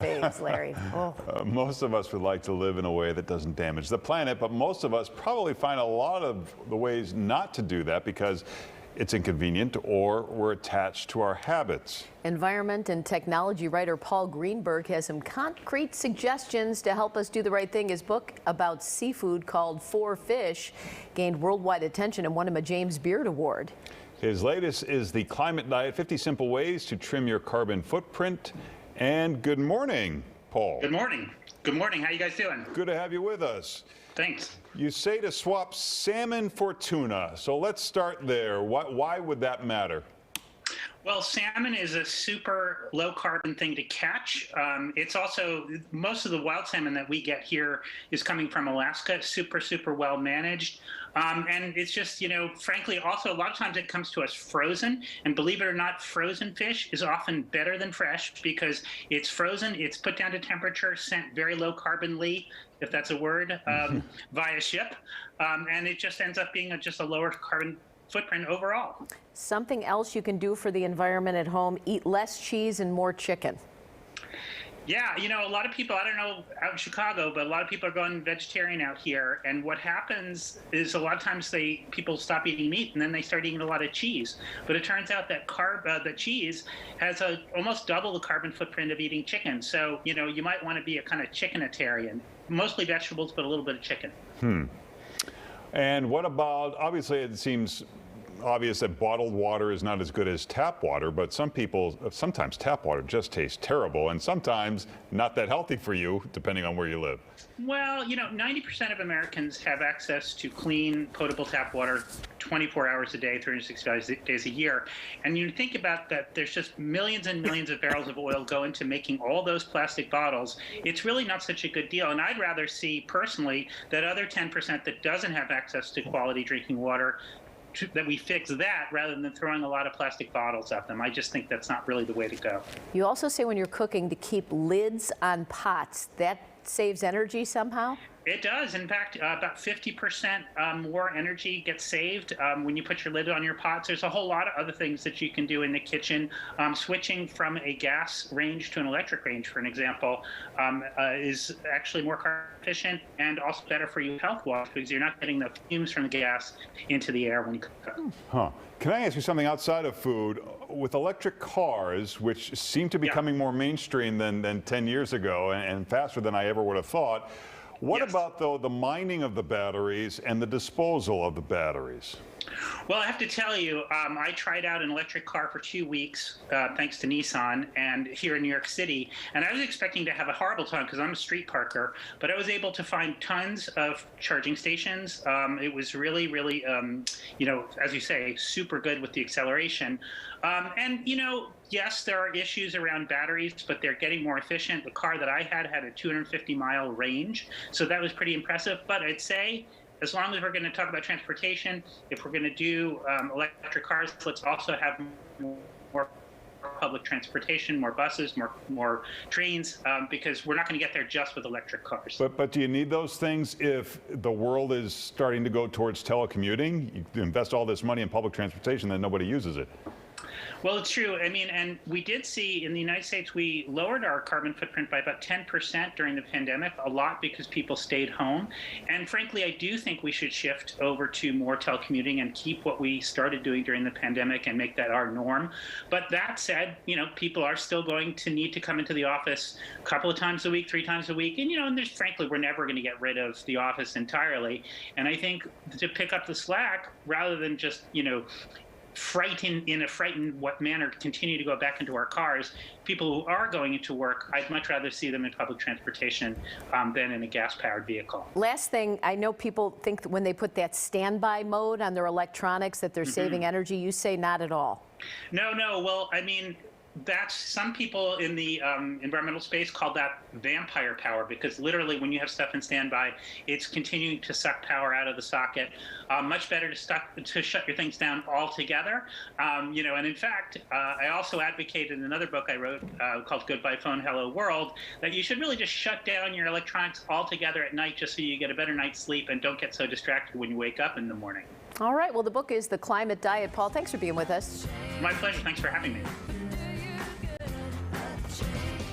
Faves, Larry. Oh. Most of us would like to live in a way that doesn't damage the planet, but most of us probably find a lot of the ways not to do that because it's inconvenient or we're attached to our habits. Environment and technology writer Paul Greenberg has some concrete suggestions to help us do the right thing. His book about seafood called For Fish gained worldwide attention and won him a James Beard Award. His latest is the Climate Diet, 50 Simple Ways to Trim Your Carbon Footprint. And good morning, Paul. Good morning. Good morning. How you guys doing? Good to have you with us. Thanks. You say to swap salmon for tuna. So let's start there. Why would that matter? Well, salmon is a super low carbon thing to catch. It's also, most of the wild salmon that we get here is coming from Alaska, super well managed. And it's just, frankly, also a lot of times it comes to us frozen. And believe it or not, frozen fish is often better than fresh because it's frozen, it's put down to temperature, sent very low carbonly, if that's a word, via ship. And it just ends up being just a lower carbon footprint overall. Something else you can do for the environment at home, eat less cheese and more chicken. Yeah, a lot of people, I don't know out in Chicago, but a lot of people are going vegetarian out here. And what happens is a lot of times people stop eating meat and then they start eating a lot of cheese. But it turns out that the cheese has almost double the carbon footprint of eating chicken. So, you might want to be a kind of chickenitarian, mostly vegetables, but a little bit of chicken. And what about, obviously it seems obvious that bottled water is not as good as tap water, but sometimes tap water just tastes terrible and sometimes not that healthy for you, depending on where you live. Well, 90% of Americans have access to clean, potable tap water 24 hours a day, 365 days a year. And you think about that, there's just millions and millions of barrels of oil go into making all those plastic bottles. It's really not such a good deal. And I'd rather see, personally, that other 10% that doesn't have access to quality drinking water, that we fix that rather than throwing a lot of plastic bottles at them. I just think that's not really the way to go. You also say when you're cooking to keep lids on pots. That saves energy somehow? It does. In fact, about 50% more energy gets saved when you put your lid on your pots. There's a whole lot of other things that you can do in the kitchen. Switching from a gas range to an electric range, for an example, is actually more carbon efficient and also better for you health-wise because you're not getting the fumes from the gas into the air when you cook. Can I ask you something outside of food? With electric cars, which seem to be becoming more mainstream than 10 years ago and faster than I ever would have thought, what about, though, the mining of the batteries and the disposal of the batteries? Well, I have to tell you, I tried out an electric car for 2 weeks, thanks to Nissan, and here in New York City. And I was expecting to have a horrible time because I'm a street parker, but I was able to find tons of charging stations. It was really, as you say, super good with the acceleration. And, yes, there are issues around batteries, but they're getting more efficient. The car that I had a 250-mile range, so that was pretty impressive. But I'd say, as long as we're going to talk about transportation, if we're going to do electric cars, let's also have more public transportation, more buses, more trains, because we're not going to get there just with electric cars. But do you need those things if the world is starting to go towards telecommuting? You invest all this money in public transportation, then nobody uses it. Well, it's true. I mean, and we did see in the United States, we lowered our carbon footprint by about 10% during the pandemic, a lot because people stayed home. And frankly, I do think we should shift over to more telecommuting and keep what we started doing during the pandemic and make that our norm. But that said, people are still going to need to come into the office a couple of times a week, 3 times a week. And, and there's, frankly, we're never going to get rid of the office entirely. And I think to pick up the slack, rather than just, in a frightened manner continue to go back into our cars, people who are going into work, I'd much rather see them in public transportation than in a gas-powered vehicle. Last thing, I know people think that when they put that standby mode on their electronics that they're saving energy. You say not at all. No. Well, I mean, that's some people in the environmental space call that vampire power because literally when you have stuff in standby, it's continuing to suck power out of the socket. Much better to shut your things down altogether. And in fact, I also advocate in another book I wrote called Goodbye Phone, Hello World, that you should really just shut down your electronics altogether at night just so you get a better night's sleep and don't get so distracted when you wake up in the morning. All right. Well, the book is The Climate Diet. Paul, thanks for being with us. My pleasure. Thanks for having me.